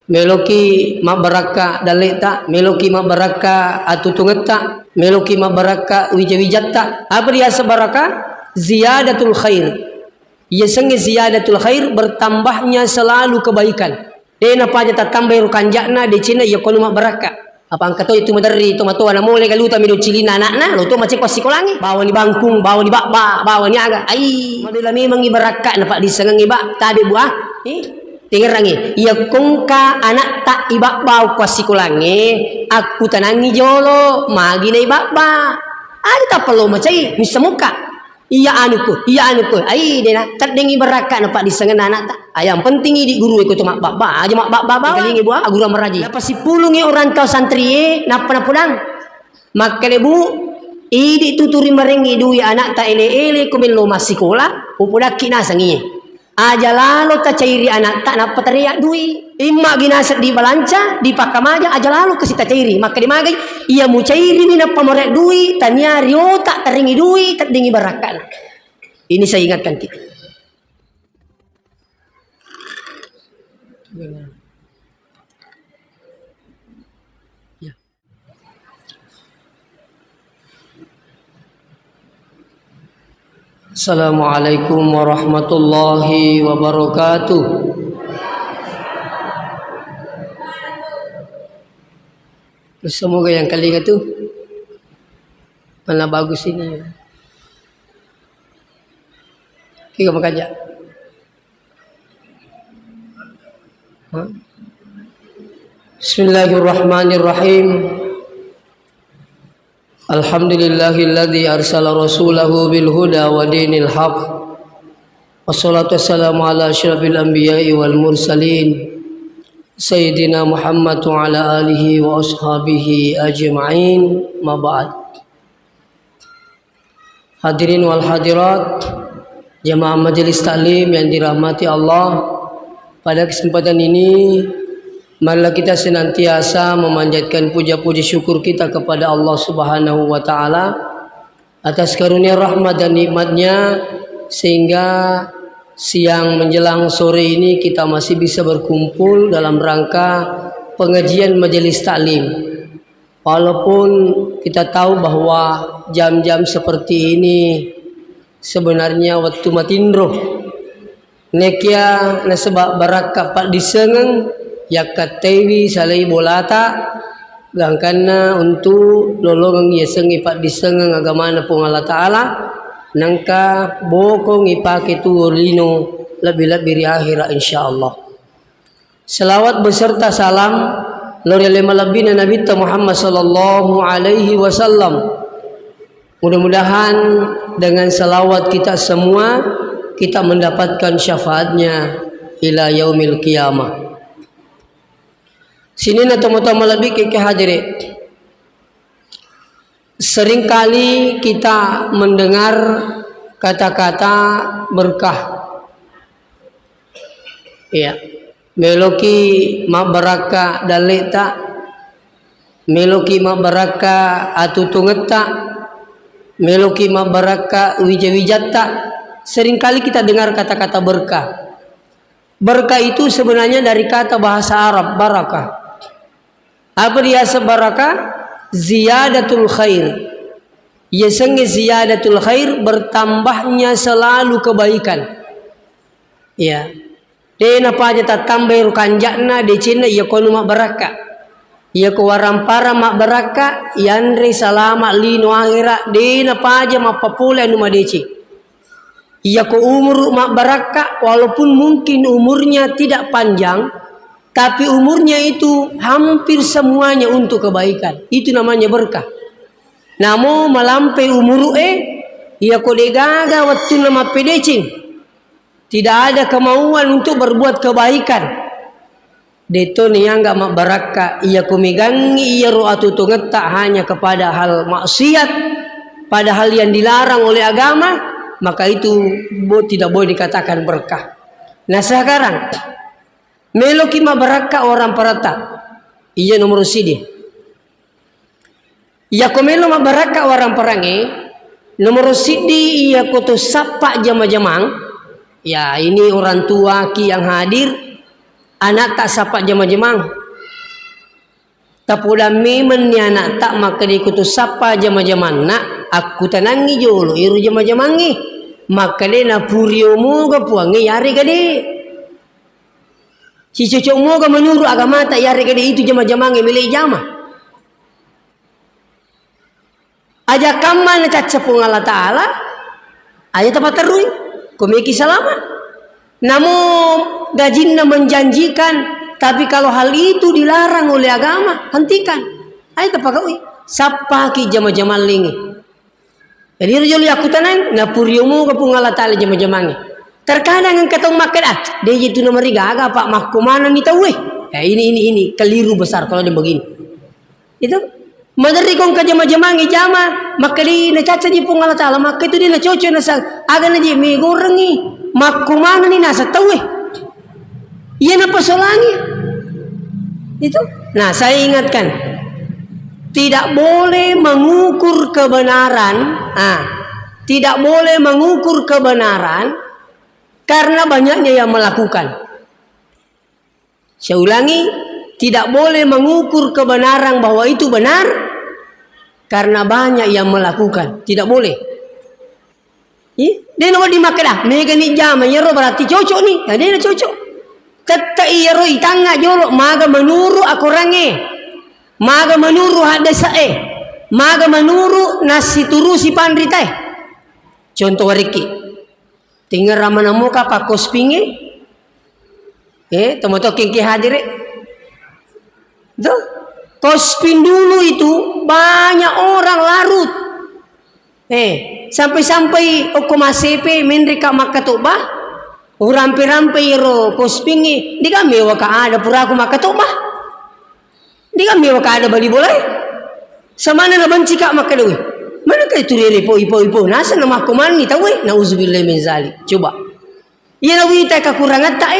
meloki mabaraka daleta, meloki mabaraka atutungeta, meloki mabaraka wijawijatta. Apa dia sebaraka? Ziyadatul khair. Yasenge ziyadatul khair, bertambahnya selalu kebaikan. Dena paja tatambah rukanjakna de Cina ya kono mabaraka. Apa angkato itu madari itu matua na mole galuta mido cilina anak lo to macam pas sikolangi bawa ni bangkung bawa ni bakba bawa ni aga ai madula memang ibaraka na pak disengang iba tadi buah tengerangi ia kongka anak tak ibak bau pas sikolangi aku tanangi jolo magi na ibakba ada tak perlu macai misa muka iya anuku ai dena terdengi baraka na pak disengan anak tak ayam penting di guru ikut mak baba aja mak baba kali ibu guru meraji napa si pulungi orang tau santri napa pudang makale bu idi tuturi merengi dui anak tak ele kumelo masikola upudaki nasangi aja lalu ta cairi anak tak napa teriak dui imma ginasat di balanca di pakamaja aja lalu kesita cairi maka di magai ia mu cairi ni napa morek dui tanya rio tak teringi dui tak dingi barakan ini saya ingatkan kita. Ya. Assalamualaikum warahmatullahi wabarakatuh. Semoga yang kali itu mana bagus ini. Kita mengkaji. Bismillahirrahmanirrahim. Alhamdulillahilladzi arsala rasulahu bil huda wa dinil haq. Wassalatu wassalamu ala asyrafil anbiya'i wal mursalin Sayyidina Muhammad wa ala alihi wa ashabihi ajma'in. Ma ba'd. Hadirin wal hadirat, jamaah majelis taklim yang dirahmati Allah, pada kesempatan ini marilah kita senantiasa memanjatkan puja-puji syukur kita kepada Allah Subhanahu wa taala atas karunia rahmat dan nikmatnya sehingga siang menjelang sore ini kita masih bisa berkumpul dalam rangka pengajian majelis taklim. Walaupun kita tahu bahwa jam-jam seperti ini sebenarnya waktu matindro nekia nasabak baraka pak disengeng yakatewi salai bolata gangkana untuk lolong yesengi pak disengeng agamana pun Allah Ta'ala nangka bokong ipake tu lino lebih-lebih di akhirat insyaallah. Selawat beserta salam lori lima lebih Nabi Muhammad sallallahu alaihi wasallam. Mudah-mudahan dengan selawat kita semua kita mendapatkan syafaatnya ila yaumil qiyamah. Sini na tama-tama lebih ke hadirin. Seringkali kita mendengar kata-kata berkah. Ya, meloki mabaraka daleta, meloki mabaraka atutungeta, meloki mabaraka wijawijatta. Seringkali kita dengar kata-kata berkah. Berkah itu sebenarnya dari kata bahasa Arab barakah. Apa dia sebarakah? Ziyadatul khair. Yasenge ziyadatul khair, bertambahnya selalu kebaikan. Ya. Dena paja tatambah rukanjakna de Cina ya kono mak baraka. Ya ko warampara mak baraka yanre salama lino akhirat dena paja mak papula anu madeci. Ya ko umur mak baraka walaupun mungkin umurnya tidak panjang tapi umurnya itu hampir semuanya untuk kebaikan. Itu namanya berkah. Namo malampai umur ia kode gaga waktu nama pedecing. Tidak ada kemauan untuk berbuat kebaikan. Deto niangga mak baraka ia kumigangi ia ru'atu tunget tak hanya kepada hal maksiat, pada hal yang dilarang oleh agama, maka itu tidak boleh dikatakan berkah. Nah sekarang meloki mabaraka orang parata iya nomor sidi iya komelo mabaraka orang parange nomor sidi iya koto sapa jama-jamang ya ini orang tua ki yang hadir anak tak sapa jama-jamang. Tapuda memang ni anak tak maka diikutu sapa jama-jamang nak aku tanangi jolo iru jama-jamangi maka dia na puriomu ga puangi yari gade. Si cocokmu ga menurut agama tak yari gade itu jama-jamangi milik jama. Aja kaman cacapung Allah Ta'ala aja tempat terui komiki selamat. Namun gajinna menjanjikan tapi kalau hal itu dilarang oleh agama hentikan. Aja terpakai sapa ki jama-jama lingi. Jadi rajul aku tanan na puriomu kapung Allah Ta'ala jama-jamangi. Terkadang yang ketong makan dia itu nomor 3 agak pak makumana ni tahu ya ini keliru besar kalau dia begini. Itu madari kong ka jama-jamangi jama maka di na caca di pung Allah Ta'ala maka itu dia na cocok na sang aga na di mi gorengi makumana ni nasa tahu iya na pasolangi itu. Nah saya ingatkan tidak boleh mengukur kebenaran tidak boleh mengukur kebenaran karena banyaknya yang melakukan. Saya ulangi, tidak boleh mengukur kebenaran bahwa itu benar karena banyak yang melakukan. Tidak boleh. Dia nak dimakan dah. Mega ni jam, ya ro berarti cocok ni. Dia nak cocok. Kata iya ro itanga jolo maga menuru aku range. Maga menuru hada sae. Maga menuru nasi turusi pandritai. Contoh wariki. Tinggal ramana muka pak kospinge. Tomato kengki hadire. Tuh, kospin dulu itu banyak orang larut. Sampai-sampai okumasepe menrika makatobah. Urampe-rampe ro kospingi. Di kami waka ada pura aku makatobah. Di kami waka ada bali boleh. Samana na benci kak makadewi. Mana kaya itu dia ipo. Nasa nama aku mani tahu nauzubillah min zalik. Coba. Ia nawita kekurangan tak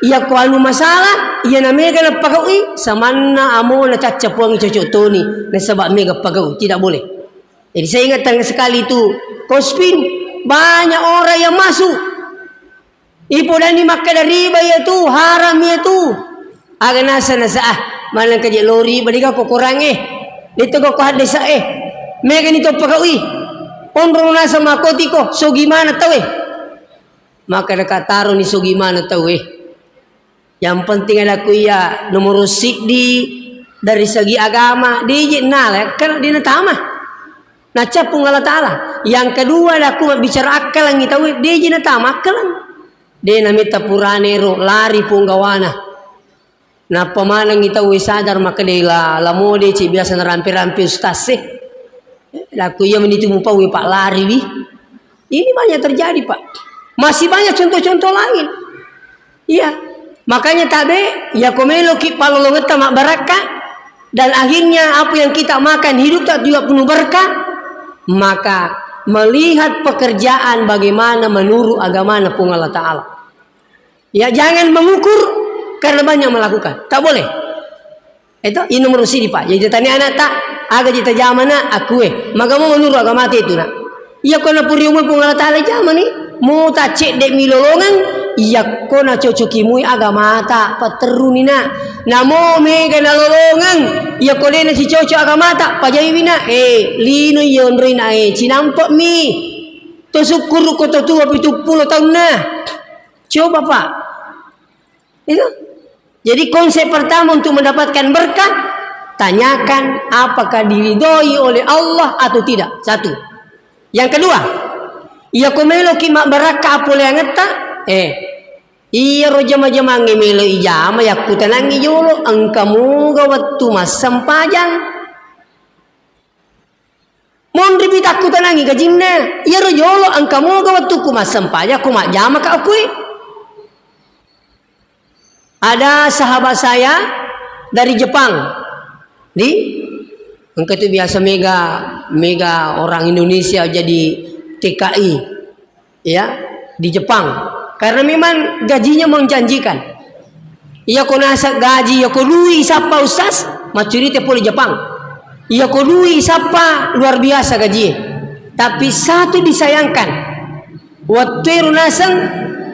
ia ko anu masalah ia na mega na pagawi samana amo na cacapuang cocok toni na sebab mega pagawi tidak boleh. Jadi saya ingatkan sekali itu kospin banyak orang yang masuk ipo dan ni maka dari riba ya tu haram ya tu aga nasa malang kaje lori baliga ko kurange dito ko hadisa mega ni to pagawi ondro nasa makotiko so gimana tahu maka nakataro ni so gimana tahu yang penting adalah kuya nomor sikdi dari segi agama dia nala kan dia tama nah capung Allah Ta'ala. Yang kedua adalah aku bicara akal yang tahu dia tama akal dia namita purane ro lari punggawana nah pemanang kita sadar maka dia la mode ci biasa rampi-rampi ustaz laku ia menitu mupawi pak lari ini banyak terjadi pak masih banyak contoh-contoh lain iya. Makanya tabe ya komelo ki palolonget mak berkah dan akhirnya apa yang kita makan hidup tak juga penuh berkah. Maka melihat pekerjaan bagaimana menurut agama pun Allah Ta'ala. Ya jangan mengukur karena banyak melakukan. Tak boleh. Itu ini nomor sini pak. Jadi tanya anak tak agak kita jamana aku maka mau menurut agama itu nak. Ya kena puriumu pun Allah Ta'ala zaman ni mau tak cek dek milolongan iya kona cocokimui agama tak paterunina namo mega na lolongan iya kone na si cocok agama tak pajawina lino yonrina cinampak mi to syukur ko to 70 tahun nah coba pak itu jadi konsep pertama untuk mendapatkan berkah tanyakan apakah diridhoi oleh Allah atau tidak satu yang kedua iya komelo ki mak baraka apole ngeta iya rojama-jama ngemelo ijama ya kutanangi jolo angkamu gawattu masam pajang mon ribit aku tanangi gajinna iya rojolo angkamu gawattu ku masam pajang ku mak jama ka aku ada sahabat saya dari Jepang engkau itu biasa mega orang Indonesia jadi TKI ya di Jepang karena memang gajinya menjanjikan. Iya ko nasa gaji ya ko lui sapa ustaz macuri te poli Jepang. Iya ko lui sapa luar biasa gaji. Tapi satu disayangkan. Waktu runasan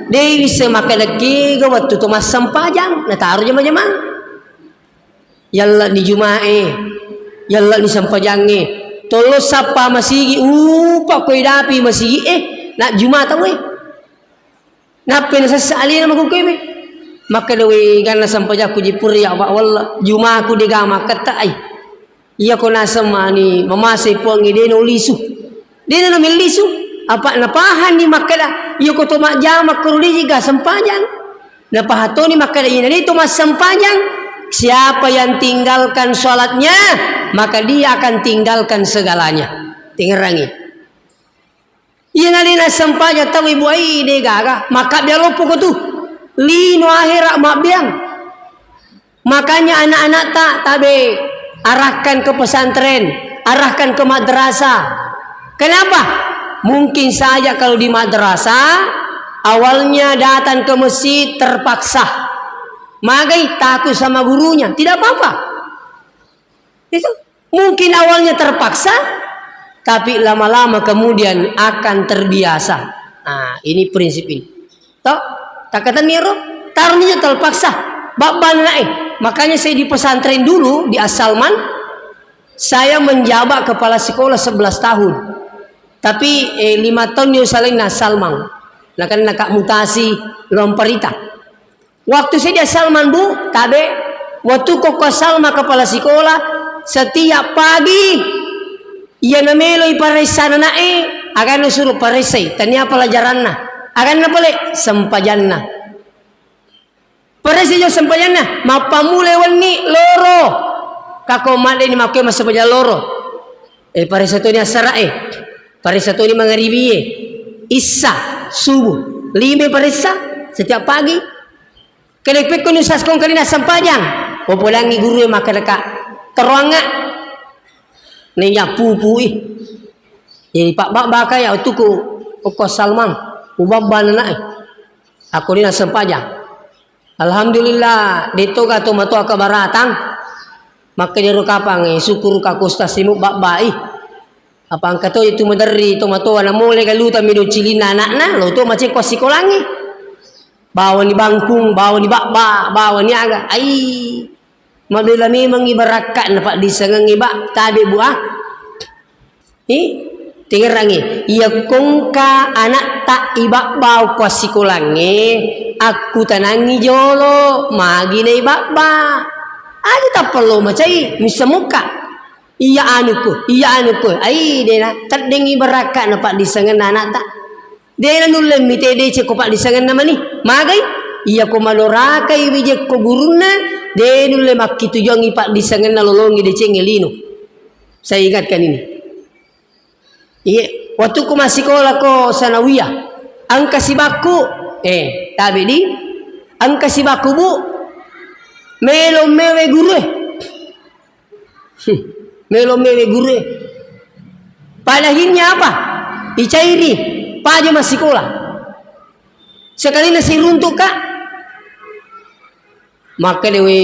Dia bisa makan lagi waktu tu mas sempajang, na taruh jam-jam. Yalla di Jumae, yalla di sempajange. Tolo sapa masigi, pak koi dapi masigi nak Jumat tahu Napa na sasali na magkukeme. Maka dewe gana sampajak ku jipur ya walla Jumat ku digama kata ai. Iya ko nasa mani mamasay po ang ide no lisu. Di na namin lisu. Apa napahan ni makala iyo ko tumak jamak kuruli jiga sempajang. Napahato ni makala ina dito mas sempajang. Siapa yang tinggalkan sholatnya maka dia akan tinggalkan segalanya. Tingerangi. Iya nalina sempajang tahu ibu ai de gaga maka dia lupa ko tu. Lino akhirat mak biang. Makanya anak-anak tak tabe arahkan ke pesantren, arahkan ke madrasah. Kenapa? Mungkin saja kalau di madrasah awalnya datang ke masjid terpaksa, magai takut sama gurunya, tidak apa-apa. Itu mungkin awalnya terpaksa, tapi lama-lama kemudian akan terbiasa. Nah, ini prinsip ini. Toh, tak kata niro, taruhnya terpaksa. Babban makanya saya di pesantren dulu di As-Salman, saya menjabat kepala sekolah 11 tahun. Tapi 5 tahun dia saling As-Salman. Nah kan nak mutasi lomparita. Waktu saya di As-Salman bu, tabe waktu koko Salma kepala sekolah setiap pagi ia nameloi paresana akan suruh paresai. Tanya pelajaranna. Akan napale sempajanna. Paresai jo sempajanna. Mapamule wani loro. Kako made ni makai masapaja loro. Paresai tu ni asara Paresai tu ni mangaribi Isa subuh 5 paresa setiap pagi. Kedepek ko nusas kong kanina sampajang. Populangi guru maka dekat teruanga. Nenya pupu Jadi pak bak ya tu ko Salman ubabban na Aku ni sampajang. Alhamdulillah dito ka to mato ka baratang. Maka dia kapang syukur ka kustasimu bak apa angka to itu madari to mato na mole galuta mido cilina anak lo to macam ko sikolangi. Bawa ni bangkung, bawa ni bakba, bawa ni aga. Ai mabila memang ibarakat na pak disangang iba tabe buah. Tingerangi. Ia kongka anak tak ibak bau ko sikolangi. Aku tanangi jolo magi na ibakba. Ada tak perlu macai misa muka. Iya anuku. Ai dena tak dengi barakat na pak disangan anak tak. Dena nulem mite de ce ko pak disangan nama ni. Magai iya ko malorakai wije ko guruna de nulem makki tujuangi pak disangan na lolongi de cengelino. Saya ingatkan ini. Iya, waktu ko masih sekolah ko sanawiyah. Angka sibaku tabi di angka sibaku bu melo mewe guru. Melo mewe guru. Padahinnya apa? Icairi, paja masih sekolah. Sekali nasi runtuk kak. Maka dewe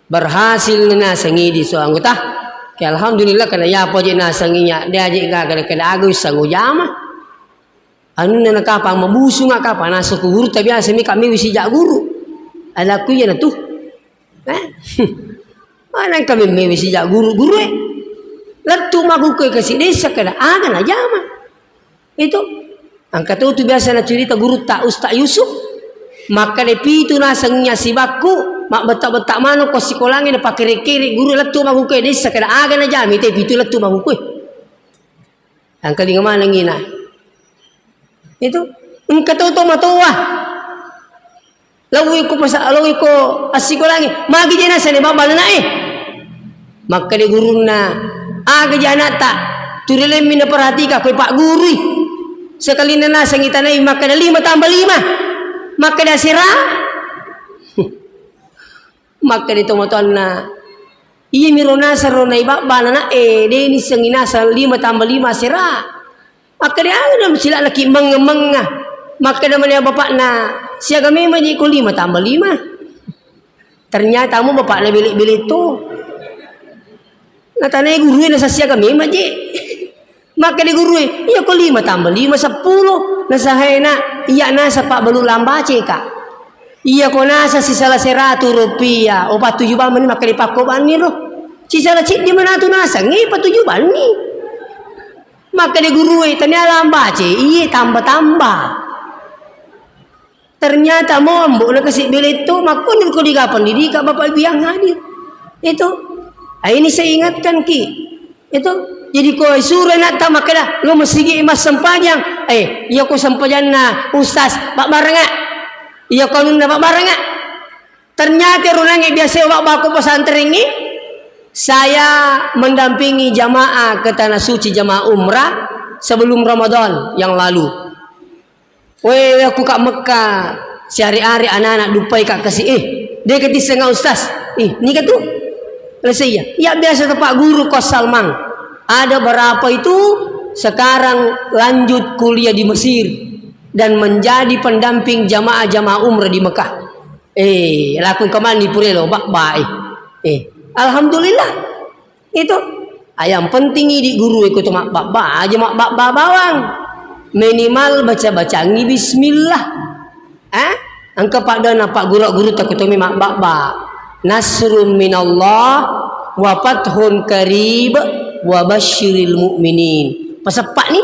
berhasil nasangi di so anggota. Alhamdulillah kana ya poje nasanginya dia aje gagal kada agus sangu jama. Anu na kapang mabusu nga kapang nasa ku guru tapi asemi kami wisi jak guru. Ala ku ya na tu. Mana kami mewisi jak guru Letu maku ke kasi desa kada aga na jama. Itu angkat tu biasa na cerita guru tak Ustaz Yusuf. Maka de pitu nasangnya sibaku mak betak-betak mano ko sikolangi na pakere-kere guru letu maku ke desa kada aga na jama te pitu letu maku ke. Angkat di mana ngina. Itu angkat tu matoa. Lawi ko asikolangi magi jena sane babal na Maka di guru na aga jana tak turile mina perhatika koi pak guru sekali na nasang itanay maka na 5 tambah 5 maka na sira maka di tomoton na iya miro nasa ro na iba bana na deni sang inasa 5 tambah 5 sira maka di aga na sila laki menga maka naman ya bapak na siaga memang jadi ko 5 tambah 5 ternyata mo bapak na bilik-bilik to. Natanay guru na sa siya kami maji. Maka di guru iya ko 5 tambah 5 10 nasahena iya nasa pak balu lambace kak. Iya ko nasa sisala 100 rupiah. O patujuban mani maka di pakoban ni lo. Sisala cik di mana tu nasa ngi patujuban ni. Maka di guru tanya lambace iya tambah-tambah. Ternyata mombo na kasi bilit to makunil ko di kapan di ka bapak biang hadir. Itu. Ini saya ingatkan ki. Itu jadi ko sura na ta makada lo masigi mas sempajang. Iya ko sempajang na ustaz pak barenga. Iya ko na pak barenga. Ternyata runangi biasa wak ko pesantren ni saya mendampingi jamaah ke tanah suci jamaah umrah sebelum Ramadan yang lalu. Weh aku kat Mekah sehari-hari anak-anak dupai kat kasih dia kata setengah ustaz ni kata selesai ya biasa tempat guru kos Salmang ada berapa itu sekarang lanjut kuliah di Mesir dan menjadi pendamping jamaah-jamaah umrah di Mekah laku kemani pure lo baik alhamdulillah itu yang penting di guru ikut mak aja mak bawang minimal baca-baca ngi bismillah angka pada nampak guru-guru takut mak nasrun minallah wa fathun qarib wa basyiril mu'minin pasapak ni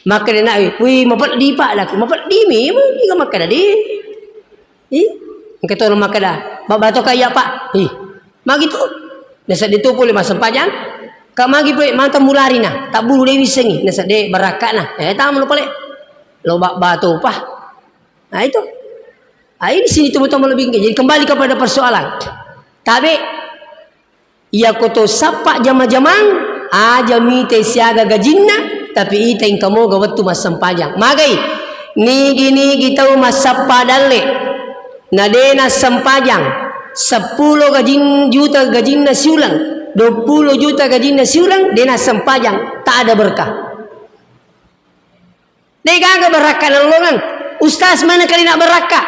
maka dia nak mapat di pak dah mapat di mi kan maka dah di kata orang maka dah bab tu kaya pak magi tu nasa ditu boleh masa panjang kak magi pe mantap mulari nah tak bulu dewi sengi nasa de barakat nah tam lu pale lo batu pah itu di sini teman-teman lebih jadi kembali kepada persoalan tapi ia koto sapa jama-jamang aja mite siaga gajinna tapi ita yang kamu gawat tu mas sempajang magai ni kita mas sapa dalle nadena sempajang 10 juta gajinna siulang 20 juta gajinya siurang dena sempajang tak ada berkah. Dia kagak berkah nolongan. Ustaz mana kali nak berkah?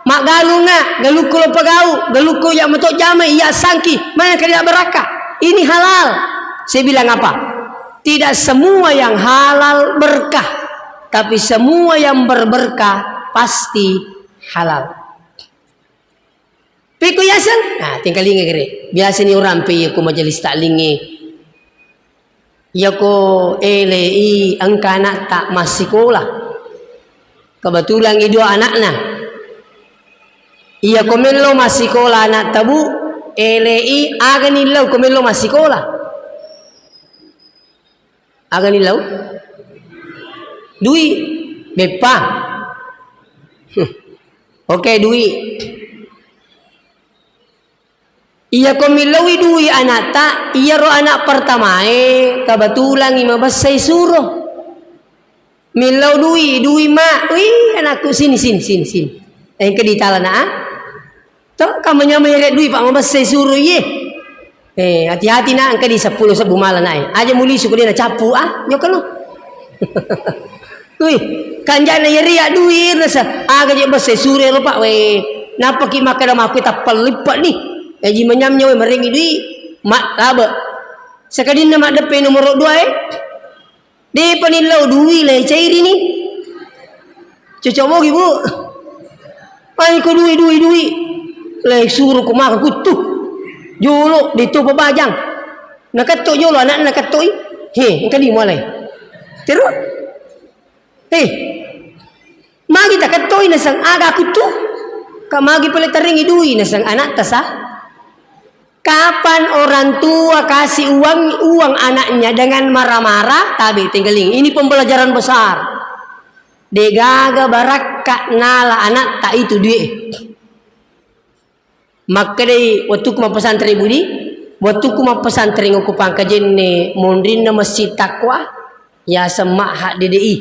Mak galunga, galuku lo pegau, galuku yang metok jamai iya sangki, mana kali nak berkah? Ini halal. Saya bilang apa? Tidak semua yang halal berkah, tapi semua yang berberkah pasti halal. Piku yasan, tinggal lingi kere. Biasa ni orang pi aku majelis taklingi. Ya ko LI angka anak tak masih sekolah. Kebetulan itu anaknya. Iya ko melo masih sekolah anak tabu LI agak nilau ko melo masih sekolah. Agak nilau. Dui bepa. Oke dui. Iya ko milawi dui anak tak iya ro anak pertama kebetulan 15 saya suruh milau dui mak anakku sini yang ke di talana toh kamu nyamai dui pak 15 saya suruh hati-hati nak angka di 10 sebu malam aja muli suku dia nak capu yo kan lo kanjana ya ria dui rasa aga je bahasa suruh lo pak napa ki makan mak kita pelipat ni Eji menyamnya meringi dui mak laba. Sekadin nama depan nomor 2 Dia penilau dui lah cairi ni. Cocok mau ibu. Pai ko dui. Lah suruh ko makan kutu. Jolo ditu pabajang. Nak katok jolo anak nak katok engka di mulai. Terus. Magi tak katok na sang aga kutu. Ka magi pala taringi dui na sang anak tasah. Kapan orang tua kasih uang anaknya dengan marah-marah? Tabi tinggaling. Ini pembelajaran besar. Degaga barakak nala anak tak itu dia. Maka dari waktu kuma pesantren budi, waktu kuma pesantren aku pangkajen ne mondrin na masjid takwa, ya semak hak DDI.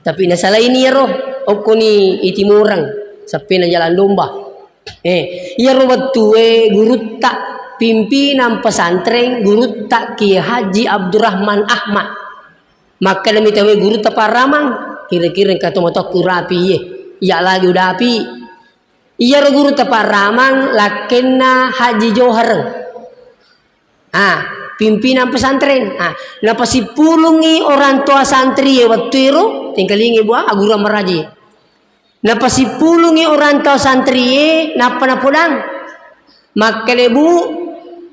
Tapi nasalah ini ya roh, aku ni itimurang, sampai na jalan domba. Ya roh waktu guru tak pimpinan pesantren guru tak Ki Haji Abdurrahman Ahmad maka demi tahu guru taparamang kira-kira kata motok rapi ya lagi udah api iya guru taparamang lakenna Haji Johar pimpinan pesantren. Napa si pulungi orang tua santri waktu itu tinggalingi buah agura meraji. Napa si pulungi orang tua santri napa napodang. Maka lebu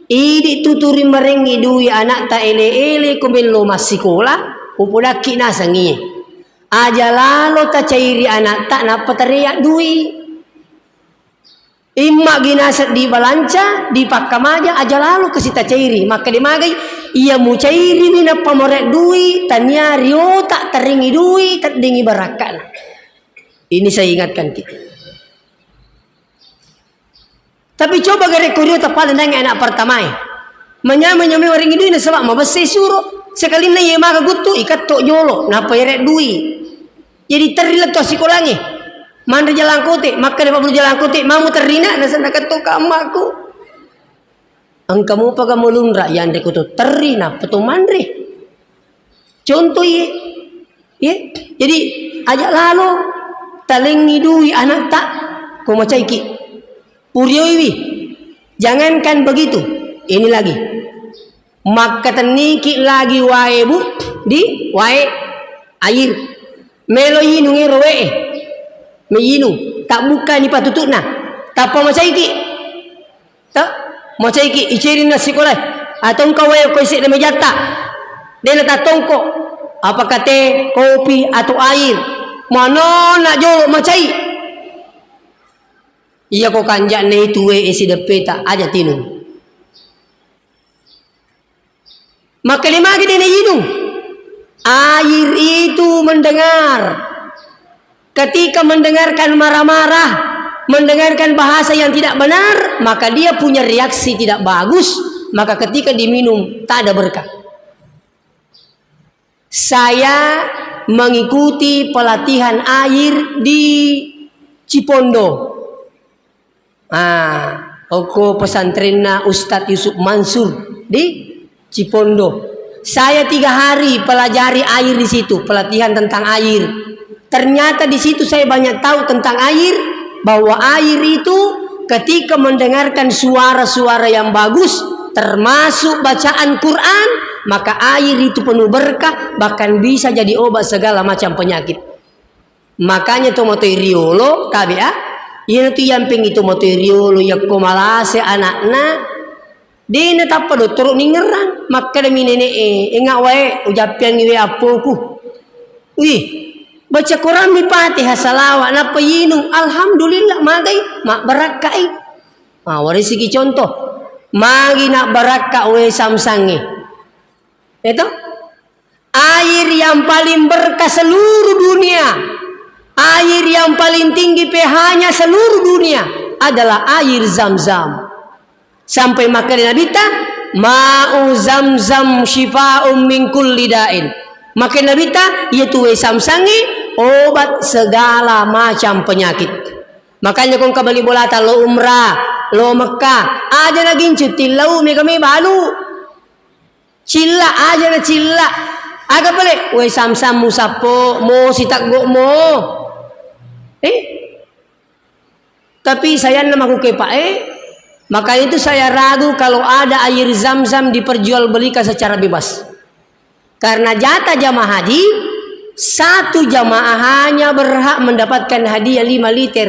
idi tuturi merengi dui anak ta ele kumelo masikola upodaki nasangi. Aja lalu ta cairi anak tak napa teriak dui. Imma ginasat di balanca di pakkamaja aja lalu kesita cairi maka dimagai ia mu cairi mina pamorek dui tanya rio tak teringi dui tak dingi barakan. Ini saya ingatkan kita. Tapi coba gare kurio tepat dengan anak pertama menyami orang dui na sebab mabese suruh sekali na ye maka gutu ikat tok jolo napa yerek dui jadi terilat to sikolangi. Mandri jalan kote, maka dia perlu jalan kote, mamu terina nasa nakato kamaku. Angkamu paga mulunra yang dekutu terina petu mandri. Contoh ye, jadi ajak lalu talengi dui anak tak ko macaiki. Puriowi, jangankan begitu, ini lagi. Maka teniki lagi wae bu di wae air meloyi nungi roe. Meyinu tak buka ni patutuna tapa macaiki tak macaiki icerin na sekolah atau kau yang kau isi demi jata dia tak tongko apakah teh kopi atau air mana nak jolo macai iya kau kanjak ne itu isi depeta aja tinun maka lima gede ne yinu air itu mendengar. Ketika mendengarkan marah-marah, mendengarkan bahasa yang tidak benar, maka dia punya reaksi tidak bagus. Maka ketika diminum, tak ada berkah. Saya mengikuti pelatihan air di Cipondo. Oko pesantrenna Ustadz Yusuf Mansur di Cipondo. Saya 3 hari pelajari air di situ, pelatihan tentang air. Ternyata di situ saya banyak tahu tentang air, bahwa air itu ketika mendengarkan suara-suara yang bagus, termasuk bacaan Quran, maka air itu penuh berkah, bahkan bisa jadi obat segala macam penyakit. Makanya tomatoi riolo, tabi Iya tu yang peng itu matoi riolo ya komalase anakna, dia netapa do turun ningerang, maka demi nenek enggak wae ujapian ngiwe apoku, wih. Baca Quran mi Fatihah salawat napa yinung alhamdulillah magai mak barakai. Warisiki contoh. Magi nak barakah we samsangi. Itu air yang paling berkah seluruh dunia. Air yang paling tinggi pH-nya seluruh dunia adalah air Zam-Zam. Sampai makan Nabi ta ma'u Zam-Zam syifa'um min kulli da'in. Makin Nabi ta yaitu we samsangi obat segala macam penyakit. Makanya kung kabali bolata lo umrah, lo Mekah, aja na gincuti lau mi kami balu. Cilla aja na cilla. Aga pale we samsam musapo mo sitakgo mo. Tapi saya nama kukepa maka itu saya ragu kalau ada air Zam-Zam diperjualbelikan secara bebas. Karena jatah jamaah haji, satu jamaah hanya berhak mendapatkan hadiah 5 liter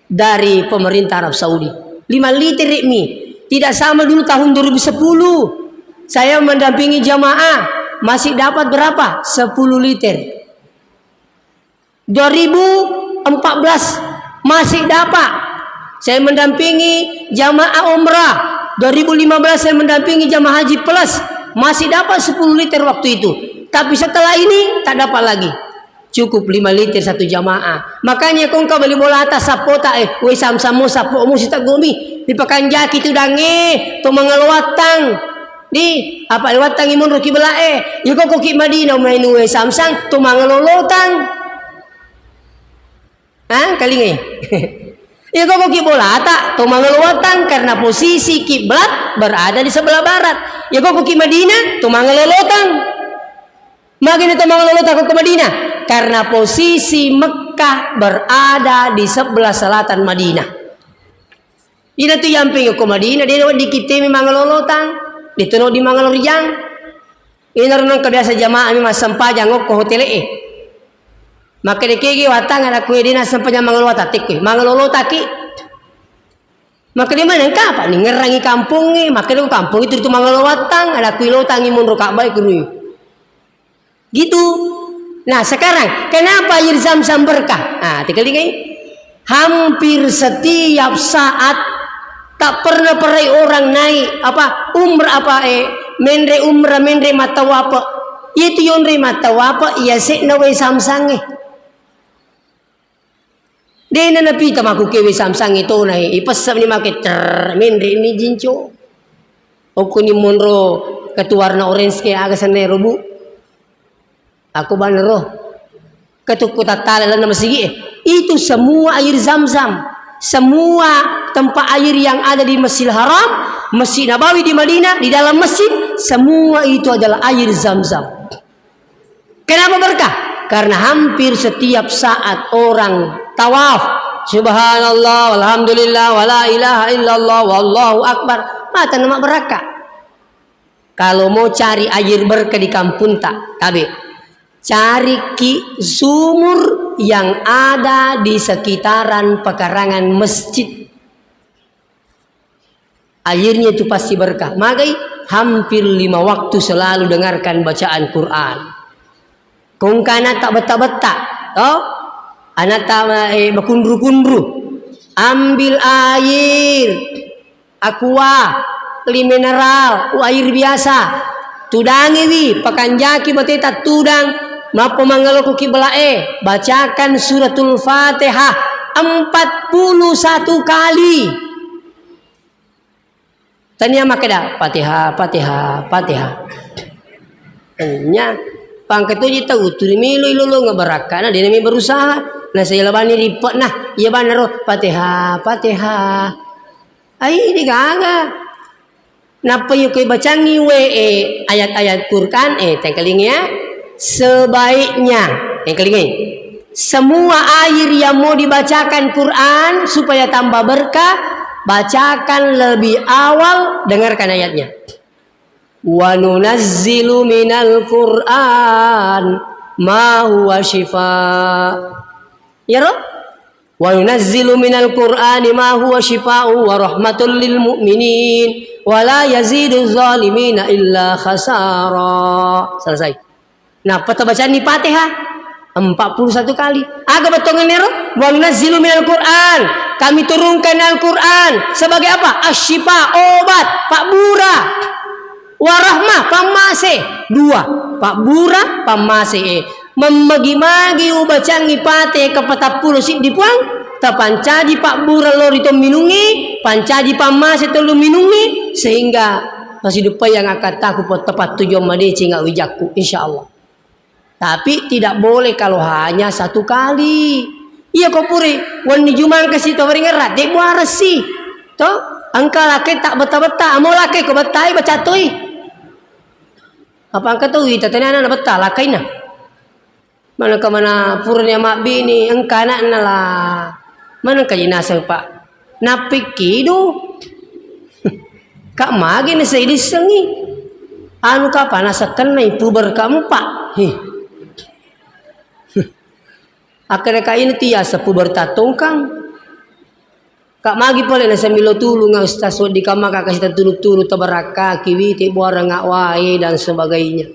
dari pemerintah Arab Saudi. 5 liter mi. Tidak sama dulu tahun 2010. Saya mendampingi jamaah masih dapat berapa? 10 liter. 2014 masih dapat. Saya mendampingi jamaah umrah. 2015 saya mendampingi jamaah haji plus. Masih dapat 10 liter waktu itu. Tapi setelah ini tak dapat lagi. Cukup 5 liter satu jamaah. Makanya kau beli bola atas sapota we sam-samu sapo mu sita gomi di pakanjaki tu dange to mangalwatang di apa lewatang imun ruki belae yo kok ki Madinah main we samsang to mangalolotang kalinge ya kok ki bola tak to mangalwatang karena posisi kiblat berada di sebelah barat. Ya kok ki Madinah to mangalolotang magina to mangalolotang ke Madinah karena posisi Mekah berada di sebelah selatan Madinah. Ina tu yang pengen ke Madinah dia di kita memang lolotang. ditono di Mangalore jang. Inar nang kebiasa jamaah mi masampaja ngok ko hotel maka dekegi watang ada kue dina sampanya Mangalore tatik kue Mangalore taki maka di mana apa nih ngerangi kampung nih maka di kampung itu Mangalore watang ada kue lo tangi mundur Ka'bah kuno gitu. Nah sekarang kenapa air zam-zam berkah? Nah tinggal ini hampir setiap saat tak pernah orang naik apa umrah apa mendre umrah mendre matawapa itu yonre matawapa iya se nawe samsange dena na pita maku kewe samsang itu nahi ipasam ni make mendre ni jinco oku ni monro ketuarna orange ke aga sanero bu aku banero ketuk tatala na masigi itu semua air zam-zam semua tempat air yang ada di Masjidil Haram, Masjid Nabawi di Madinah, di dalam masjid, semua itu adalah air zam-zam. Kenapa berkah? Karena hampir setiap saat orang tawaf, subhanallah, alhamdulillah, wala ilaha illallah, wallahu akbar, mata nama berkah. Kalau mau cari air berkah di kampung tak, tabe, cari ki sumur yang ada di sekitaran pekarangan masjid. Airnya itu pasti berkah. Magai hampir 5 waktu selalu dengarkan bacaan Quran. Kung kana tak beta-beta, toh? Anak tak bakundru-kundru. Ambil air aqua, mineral, air biasa. Tudangi wi, pakanjaki bateta tudang. Mapo mangaloku kiblae bacakan suratul Fatihah 41 kali. Tanya makeda Fatihah Fatihah Fatihah. Nya pangketu tahu tu milu lulu ngabaraka na dinami berusaha. Nah saya labani ripot nah iya banero Fatihah Fatihah. Ai di gaga. Napa yuk kay bacangi we ayat-ayat Quran tengkelingnya sebaiknya yang kelima semua air yang mau dibacakan Quran supaya tambah berkah bacakan lebih awal dengarkan ayatnya wa nunazzilu minal Quran ma huwa shifaa ya roh wa nunazzilu minal Quran ma huwa shifaa'u wa rahmatul lil mu'minin wa la yazidu zalimina illa khasara. Selesai. Nah, pada bacaan di Fatihah 41 kali. Aga betongan nero, wa nunazzilu minal Quran. Kami turunkan Al-Quran sebagai apa? Asyifa, obat, Pak Bura. Warahmah, pamase. 2. Pak Bura, pamase. Memagi-magi bacaan di Fatihah kepada 10 sip dipuang. Tapancaji Pak Bura lor itu minungi, pancaji pamase telu minungi sehingga masih depan yang akan takut tepat tujuan madeci nggak wijakku insyaallah. Tapi tidak boleh kalau hanya 1 kali. Iya kau puri. Wani jumang kasih tahu ringerat. Dia buat resi. Toh, angka laki tak beta-beta. Mau laki kau betai bacatui. Apa angka tahu? Tanya anak beta lakai na. Mana ke mana purnya mak bini. Angka anak lah. Mana ke jenazah pak? Napiki do. Kak magi ni saya disengi. Anu kapan asakan na puber kamu pak? Akhirnya kak ini tiasa puber tatongkang. Kak magi pala na samilo tulung ang ustaz di kamar kak kasih tulu-tulu tabaraka kiwiti buara ngak wae dan sebagainya.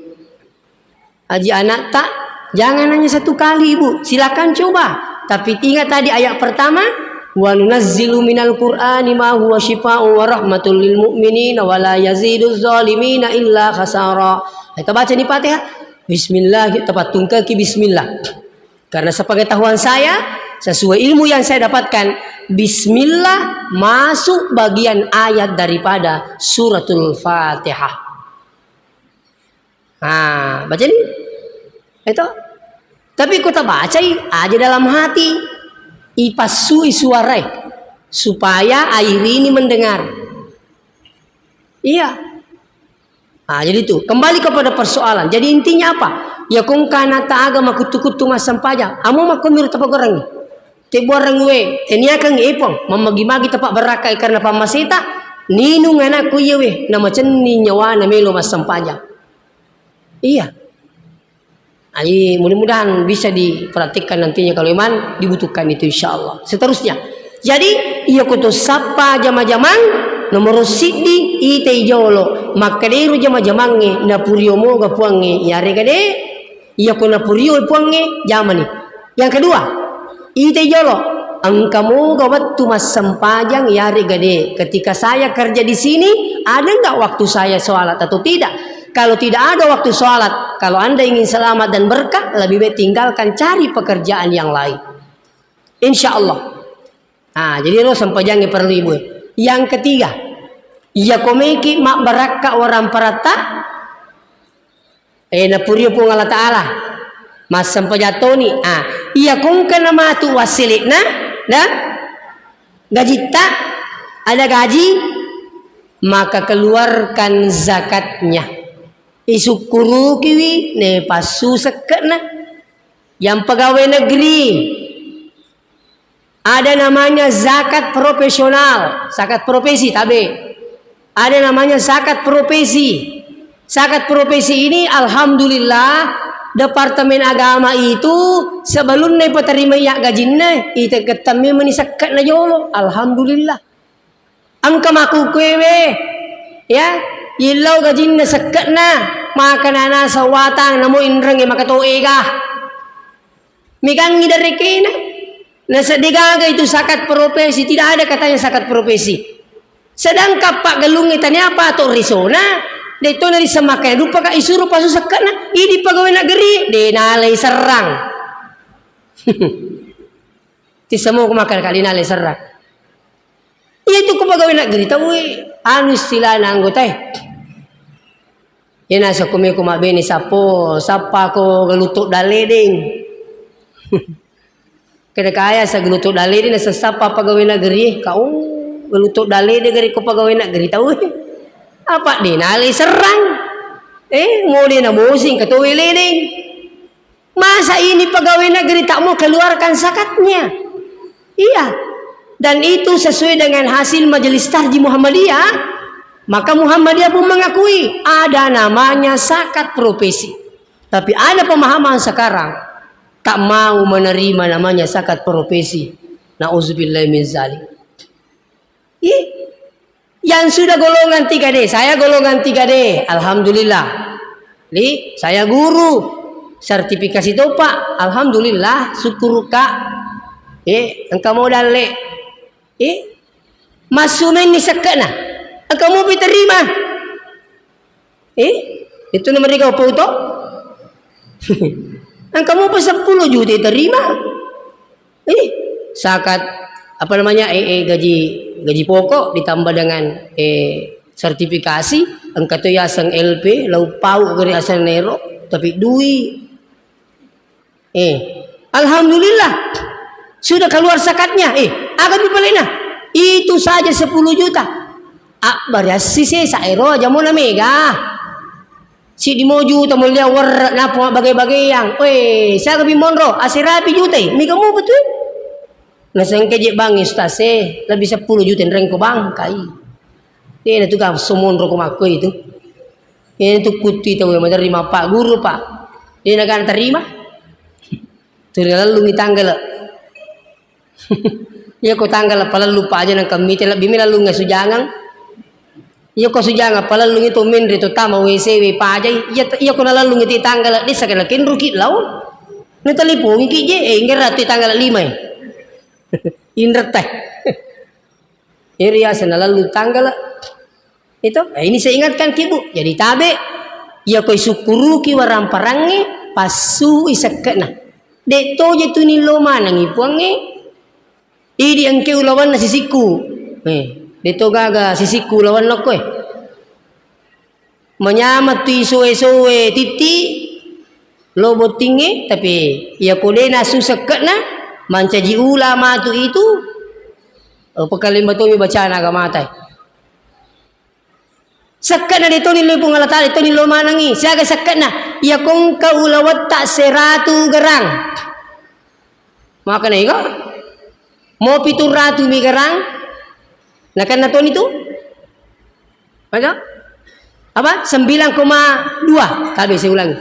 Aji anak tak jangan hanya 1 kali ibu, silakan coba. Tapi ingat tadi ayat pertama wa nunazzilu minal Qur'ani ma huwa syifaa'un wa rahmatul lil mu'minina wa la yaziduz zalimina illa khasara. Kita baca di Fatihah. Bismillah, tepat tungkaki bismillah. Karena sepengetahuan saya, sesuai ilmu yang saya dapatkan, bismillah masuk bagian ayat daripada suratul Fatihah. Nah, baca ini. Itu. Tapi kita baca aja dalam hati. Ipasui suarai supaya air ini mendengar. Iya. Nah, jadi itu kembali kepada persoalan. Jadi intinya apa? Ya kung kana taaga makutu-kutu masampaja. Amo makumir tapak orang ni. Te borang we, tenia kang ipong, mamagi-magi tapak berakai karena pamasita. Ninung anakku iya weh, nama ceni nyawa na melo mas sempajang. Iya. Ai mudah-mudahan bisa diperhatikan nantinya kalau iman dibutuhkan itu insyaallah. Seterusnya. Jadi iya kutu sapa jama-jamang nomor sidi ite jolo makadiru jama-jamange na puriomo ga puange yare gade iya ko na purio puange jamani. Yang kedua, ite jolo angkamu gawat tu mas sempajang yare gade. Ketika saya kerja di sini, ada nggak waktu saya sholat atau tidak? Kalau tidak ada waktu sholat, kalau anda ingin selamat dan berkah, lebih baik tinggalkan cari pekerjaan yang lain. Insya Allah. Nah, jadi lo sempajang perlu ibu. Yang ketiga, ya komeki mak baraka orang parata, na puriyo po Allah Taala. Mas sempajatoni, iya kung ka nama tu wasilit na, gaji tak ada gaji, maka keluarkan zakatnya. Isukuru kiwi ne pasu sekena. Yang pegawai negeri ada namanya zakat profesional, zakat profesi tabe. Ada namanya zakat profesi. Zakat profesi ini alhamdulillah Departemen Agama itu sebelum ne peterima ya gajinna ite ketemi menisakat na jolo alhamdulillah. Angka maku kwewe ya ilau gajinna sekat na maka nana sawatang namo inreng makato ega mikangi dari kena na sedigaga itu zakat profesi tidak ada katanya zakat profesi. Sedangkan Pak Gelung itanya apa atau risona dito na semakai lupa ka isuru pasu sekat na ini pegawai negeri dinalay serang. Ti semua kumakan kali nalay serang. Itu pegawai negeri tahu anu istilah na anggota Ina sa kumabini sapo sapa ko galuto daleding. Kada kaya sa galuto daleding na sa sapa pegawai negeri kau galuto daleding gari ko pegawai negeri tahu. Apa dinali serang? Nguli na musing katuwi leding. Masa ini pegawai negeri tak mau keluarkan zakatnya? Iya. Dan itu sesuai dengan hasil Majelis Tarjih Muhammadiyah. Maka Muhammadiyah pun mengakui ada namanya zakat profesi. Tapi ada pemahaman sekarang tak mau menerima namanya zakat profesi. Nauzubillahi min zalik. Yang sudah golongan 3D, saya golongan 3D, alhamdulillah. Saya guru, sertifikasi itu Pak, alhamdulillah, syukur Kak. Engkau mau dale, masumin ni sekena, engkau mau diterima. Itu nomor 3 apa itu? Engkau mau 10 juta diterima. Zakat apa namanya gaji pokok ditambah dengan sertifikasi engkau tu yasang LP lau pau gari asal nero tapi dui alhamdulillah sudah keluar zakatnya akan dipelena itu saja 10 juta variasi sa ero aja mau mega si di moju tamulia war napo bagai-bagai yang saya lebih monro asirapi juta mega mau betul. Nasang kejek bang istase lebih 10 juta reng ko bang kai. Ini tu kam somon ro ko makko itu. Ini tu kuti tahu yang menerima Pak Guru Pak. Dia nak terima. Lalu ni tanggal. Ya ko tanggal pala lupa aja nang kami tela bimi lalu nga sujangang. Ya ko sujangang pala lalu itu min rito tama WC we pa aja. Ya ko lalu ngiti tanggal di sakala kin rukit law. Ni telefon iki je ngera tu tanggal 5 Indra teh. Iriya lalu tanggal itu. Ini saya ingatkan kibu. Jadi tabe ya koi sukuru ki waram parange pasu isakena. Deto je tu ni loma nangi puange. Idi angke ulawan na sisiku. Deto gaga sisiku lawan loko Menyamat tu isu-isu titi lobo tinggi tapi ya kode na susakena. Mancaji ulama tu itu pekalim batu mi bacaan agama tai sakana dito ni lipong alatali to ni lumanangi siaga sakana ya kung kaulawat tak 100 gerang maka na iko mo 700 mi gerang nakan na to nito Apa? 9,2. Tapi saya ulangi.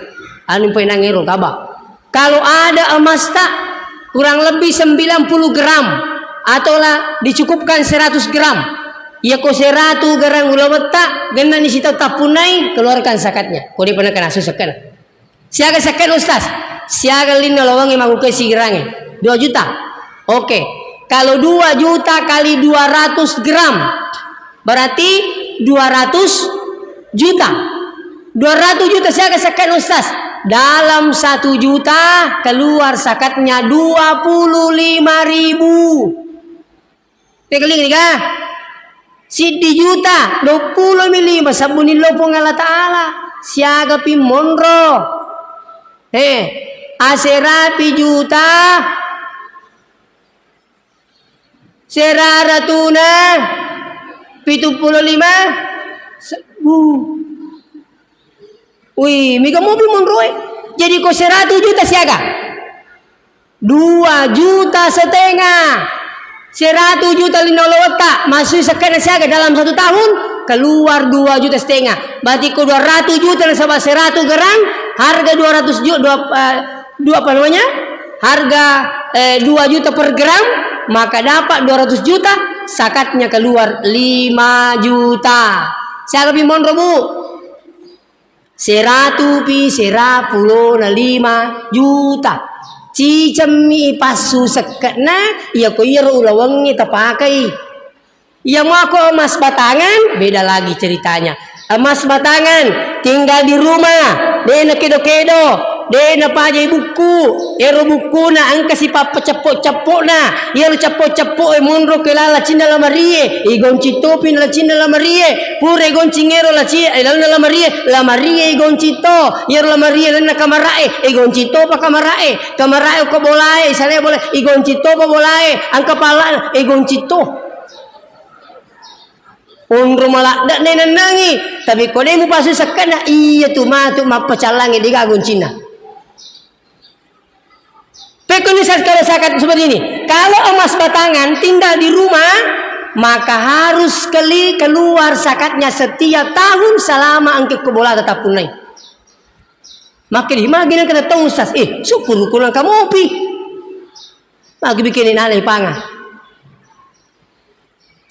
Anu poin nangero tabak. Kalau ada emas tak kurang lebih 90 gram atau lah dicukupkan 100 gram. Ya ko 100 gram gula betak gena ni sita tapunai keluarkan zakatnya. Ko dia pernah kena susakan. Siaga zakat ustaz. Siaga lina lawangi maguke sigirange 2 juta. Oke. Kalau 2 juta kali 200 gram berarti 200 juta. 200 juta siaga zakat ustaz. Dalam 1 juta keluar zakatnya 25.000. Tekeling ni kah? Sidi juta 25 sabunin lopong Allah Ta'ala. Siaga pi monro. Aserapi juta. Seraratuna 75.000. Wih, mika mobil monroe. Jadi kau 100 juta siaga. 2,5 juta. 100 juta linolota. Masuk sekarang siaga dalam 1 tahun. Keluar 2,5 juta. Berarti kau 200 juta sama 100 gram. Harga 200 juta. Apa namanya? Harga 2 juta per gram. Maka dapat 200 juta. Zakatnya keluar 5 juta. Siaga pimonro bu. 100 pi 105 juta. Cicemi pasu seketna ya ko iro ulawangi tapakai. Ya mau aku emas batangan beda lagi ceritanya. Emas batangan tinggal di rumah, dena kedo-kedo, dena pajai buku, ero buku na angka si papa cepok-cepok na, ero cepok-cepok munro kelala cinda la marie, igonci topi la cinda la marie, pure gonci ngero la la marie igonci to, ero la marie na kamarae, igonci to pa kamarae ko bolae, sale boleh igonci to pa bolae, angka pala igonci to. Unro malak dak nenangi tapi kau demu pasu sekana iya tu mapacalangi di gagun Cina. Pekoni zakat seperti ini. Kalau emas batangan tinggal di rumah maka harus keluar zakatnya setiap tahun selama angke kebola tetap punai. Makin imagine kena tahu ustaz. Syukur kurang kamu opi. Lagi bikinin alih panga.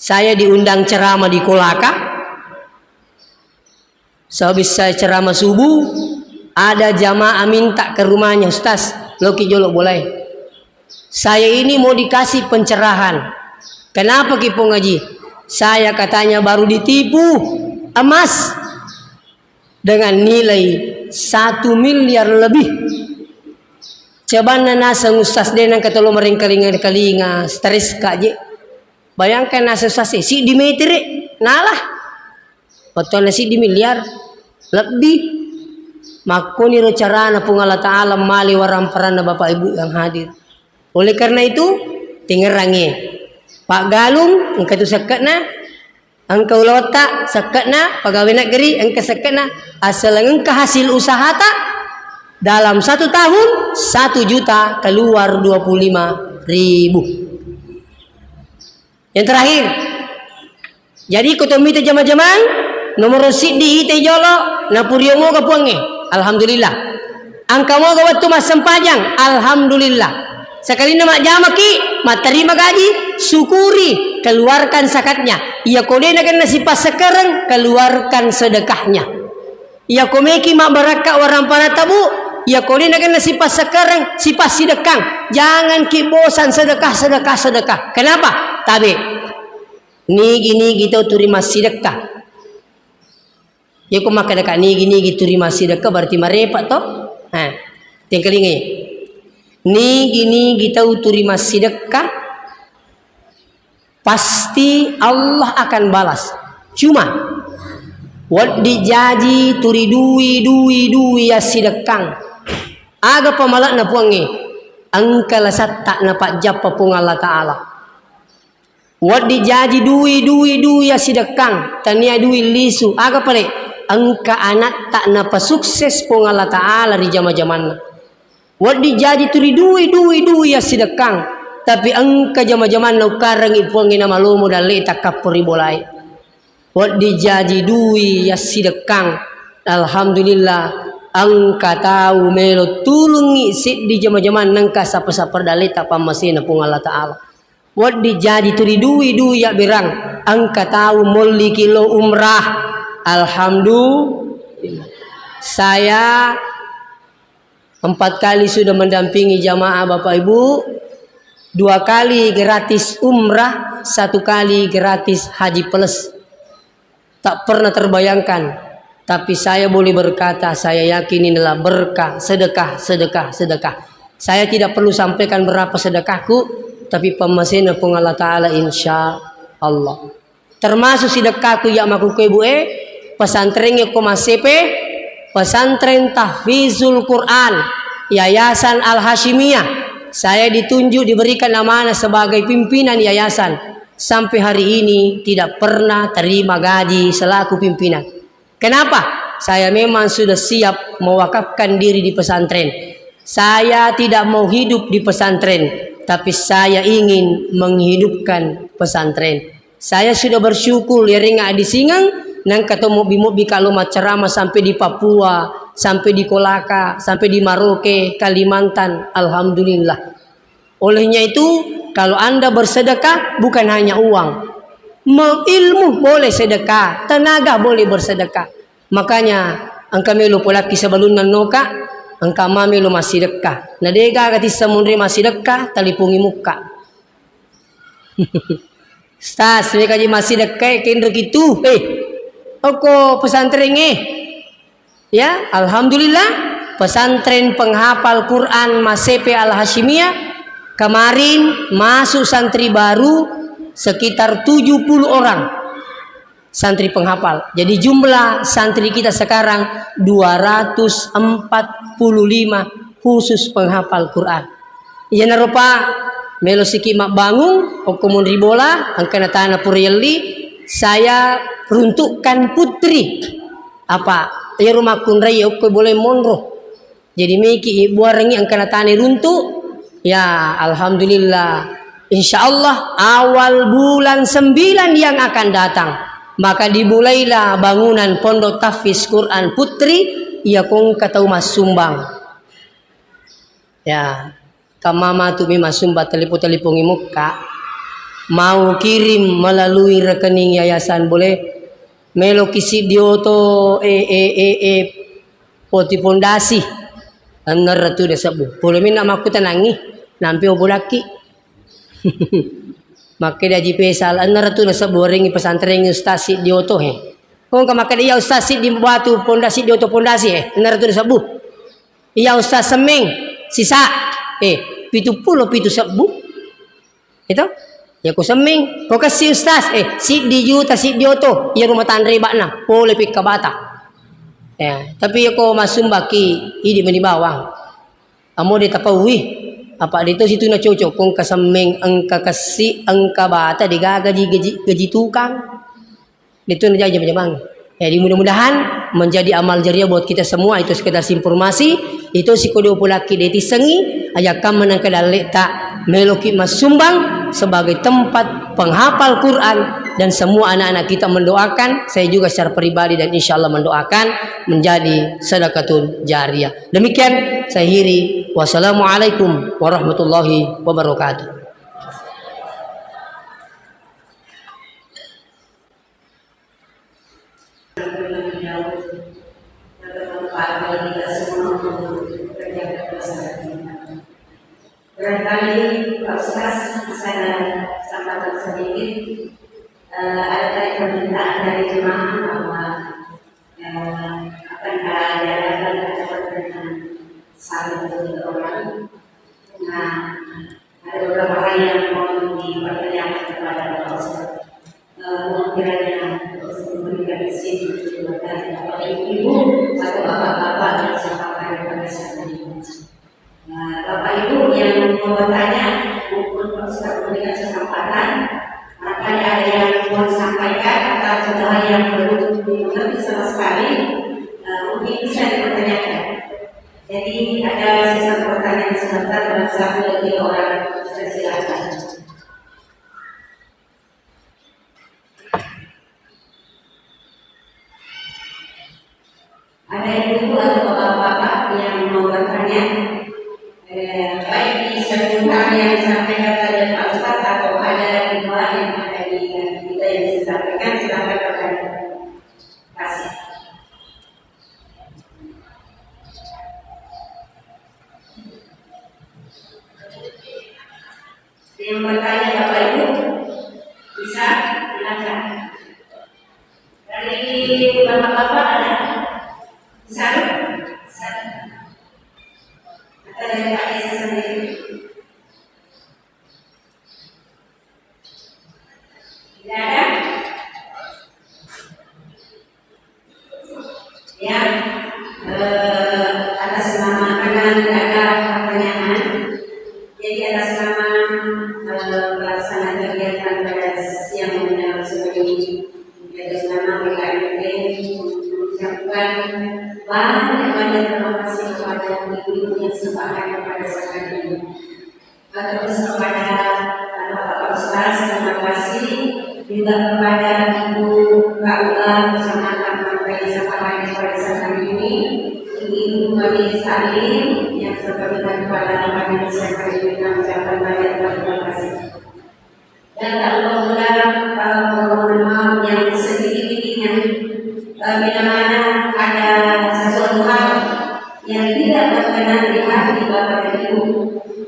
Saya diundang ceramah di Kolaka. Sehabis saya ceramah subuh, ada jamaah minta ke rumahnya, Ustaz, Loki Jolok boleh. Saya ini mau dikasih pencerahan. Kenapa Kipo ngaji? Saya katanya baru ditipu emas dengan nilai 1 miliar lebih. Coba nasa Ustaz denang kata lo mering kalinga stres kaje. Bayangkan nasa sasi si di meter nalah betul nasi di miliar lebih makoni ro carana pung Allah Ta'ala mali waram perana Bapak Ibu yang hadir. Oleh karena itu tingerangi Pak Galung engkau tu sekatna engkau lota sekatna pegawai negeri engkau sekatna asal engkau hasil usaha tak dalam 1 tahun 1 juta keluar 25.000. Yang terakhir, jadi kutumita jama-jamang nomor rosid di ite jolo napurio mo kapuange, alhamdulillah. Angka mo gawat tu mas sempajang, alhamdulillah. Sekali nama jamaki, terima gaji, syukuri, keluarkan zakatnya. Ia kode nak nasi pas sekarang, keluarkan sedekahnya. Ia komeki mak baraka orang para tabu. Ia kode nak nasi pas sekarang, si pas sedekah. Jangan kibosan sedekah. Kenapa? Tabe nigi kita terima sedekah. Ya ko maka dekat nigi terima sedekah berarti marepat toh. Tengkelingi. Nigi kita terima sedekah pasti Allah akan balas. Cuma wad dijaji turi dui ya sedekah. Aga pamalak na puangi. Angkala satta na pak jappa pung Allah Ta'ala. Wad dijaji dui ya sedekang tania dui lisu aga pare angka anak tak napa sukses pung Allah Ta'ala di zaman-zaman. Wad dijaji turi dui ya sedekang tapi angka zaman-zaman na ukarang ipuangin na malumo dan letak kapuri bolai. Wat dijaji dui ya sidekang. Alhamdulillah angka tahu melo tulungi sit di jama-jama nangka sapa-sapa dalita pamasina pung Allah Ta'ala. Wat dijaji turi dui ya berang angka tahu molli kilo umrah. Alhamdulillah. Saya 4 kali sudah mendampingi jamaah Bapak Ibu. 2 kali gratis umrah, 1 kali gratis haji plus. Tak pernah terbayangkan. Tapi saya boleh berkata, saya yakin ini adalah berkah, sedekah. Saya tidak perlu sampaikan berapa sedekahku, tapi pemasina pun Allah Ta'ala insya Allah. Termasuk sedekahku yang aku ibu pesantrennya Komasepe, pesantren tahfizul Quran, Yayasan Al-Hashimiyah. Saya ditunjuk diberikan amanah sebagai pimpinan yayasan. Sampai hari ini tidak pernah terima gaji selaku pimpinan. Kenapa? Saya memang sudah siap mewakafkan diri di pesantren. Saya tidak mau hidup di pesantren, tapi saya ingin menghidupkan pesantren. Saya sudah bersyukur ya ringa di Singang, nang ketemu mobi kalau ceramah sampai di Papua, sampai di Kolaka, sampai di Maroke, Kalimantan. Alhamdulillah. Olehnya itu, kalau Anda bersedekah bukan hanya uang. Ilmu boleh sedekah, tenaga boleh bersedekah. Makanya angka melo polaki sebelum noka, angka mamelo masih dekah. Nadega kati samundri masih dekah, talipungi muka. Stas, mereka ji masih dekah, kendro gitu. Oko pesantren ya, alhamdulillah pesantren penghafal Quran Masepe Al-Hashimiyah kemarin masuk santri baru sekitar 70 orang santri penghafal. Jadi jumlah santri kita sekarang 245 khusus penghafal Quran. Iya narupa melo siki mak bangun okumun ribola angkana tanah purieli saya peruntukkan putri apa ya rumah kunrai oke boleh monroh. Jadi miki ibu arengi angkana tanah runtuk ya alhamdulillah. Insya Allah awal bulan 9 yang akan datang maka dimulailah bangunan pondok tahfiz Quran putri ia kong katau mas sumbang ya kamama tu mi mas sumba telipungi muka mau kirim melalui rekening yayasan boleh melo kisi dioto poti pondasi anar tu desabu boleh mina maku tenangi nampi obulaki maka dia jipesal anar tu nasa boring pesantren ustaz si dioto kung kamaka dia ustaz si di batu pondasi dioto pondasi anar tu nasa bu iya ustaz semeng sisa pitu sabu itu ya ku semeng kau kasih ustaz si di juta si dioto ya rumah tandre bakna boleh pik kabata ya tapi ya kau masum baki idi menibawang amo dia tapawi apa itu situ na cocok kung kasameng angka kasi angka bata digagaji gaji tukang itu na jajan jamang jadi mudah-mudahan menjadi amal jariah buat kita semua. Itu sekedar informasi itu si kodeo pulaki deti sengi ayakam menangka daleta meloki masumbang sebagai tempat penghafal Quran dan semua anak-anak kita mendoakan. Saya juga secara pribadi dan insya Allah mendoakan menjadi sedekatun jariah. Demikian saya akhiri. Wassalamualaikum warahmatullahi wabarakatuh. Barangkali Pak Ustaz saya sampaikan sedikit ada permintaan dari jemaah bahwa akan diadakan acara dengan saling orang. Nah, ada beberapa hal yang mau dipertanyakan kepada Pak Ustaz. Kiranya memberikan izin dari Bapak Ibu atau bapak-bapak yang sampaikan pada saat ini. Bapak Ibu yang mau bertanya maupun Ustaz memberikan kesempatan, barangkali ada yang mau disampaikan atau sudah yang belum dimengerti sama sekali, mungkin bisa dipertanyakan. Jadi ada sisa pertanyaan sebentar dan 1 orang sudah silakan. Ada ibu atau bapak-bapak yang mau bertanya, baik di seputar yang disampaikan oleh Pak Ustadz atau ada dua yang ada di kita yang disampaikan, silakan bertanya. Kasih. Yang bertanya Bapak Ibu bisa silakan. Dari bapak-bapak ada? Bisa? Bisa. Atau dari Pak Desa sendiri? Tidak ada? Ya, atas nama karena tidak ada pertanyaan, jadi atas nama pelaksana kegiatan pada siang menjelang sore ini, atas nama BKMP mengucapkan banyak terima kasih kepada ibu yang sempatkan kepada saat ini. Terus kepada Bapak Ustaz, terima kasih juga kepada Ibu KUA bersama teman-teman Sahabat pada saat ini, Ibu Majelis Taklim yang seperti kepada majelis yang kali ini mengucapkan banyak terima kasih. Dan tak lupa mohon maaf yang sedikit-sedikitnya bila mana ada sesuatu hal yang tidak berkenan di hati Bapak dan Ibu,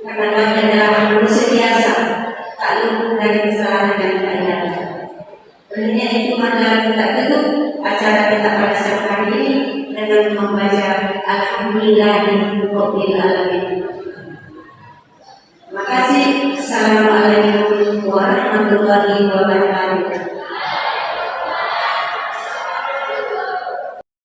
karena Bapak adalah manusia biasa, tak luput dari kesalahan yang kita ingat. Olehnya itu maka kita tutup acara kita pada siang hari ini dengan membaca Alhamdulillahirabbil alamin. Terima kasih. Assalamualaikum warahmatullahi wabarakatuh.